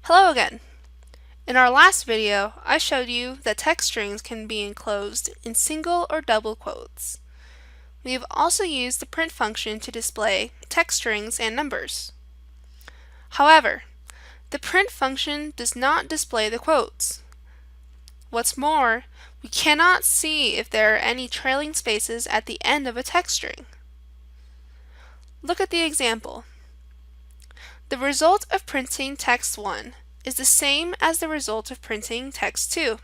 Hello again! In our last video, I showed you that text strings can be enclosed in single or double quotes. We have also used the print function to display text strings and numbers. However, the print function does not display the quotes. What's more, we cannot see if there are any trailing spaces at the end of a text string. Look at the example. The result of printing text 1 is the same as the result of printing text 2.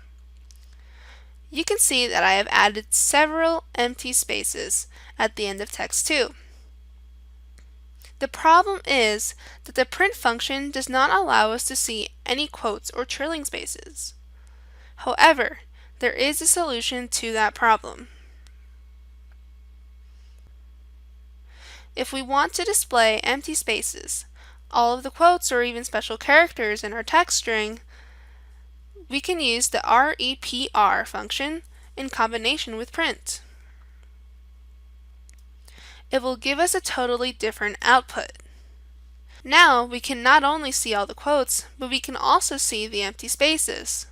You can see that I have added several empty spaces at the end of text 2. The problem is that the print function does not allow us to see any quotes or trailing spaces. However, there is a solution to that problem. If we want to display empty spaces, all of the quotes or even special characters in our text string, we can use the repr function in combination with print. It will give us a totally different output. Now we can not only see all the quotes, but we can also see the empty spaces.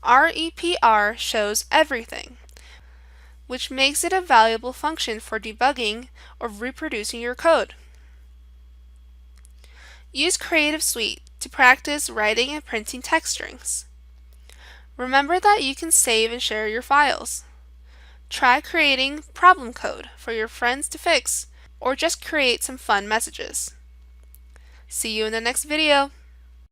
repr shows everything, which makes it a valuable function for debugging or reproducing your code. Use Creative Suite to practice writing and printing text strings. Remember that you can save and share your files. Try creating problem code for your friends to fix, or just create some fun messages. See you in the next video.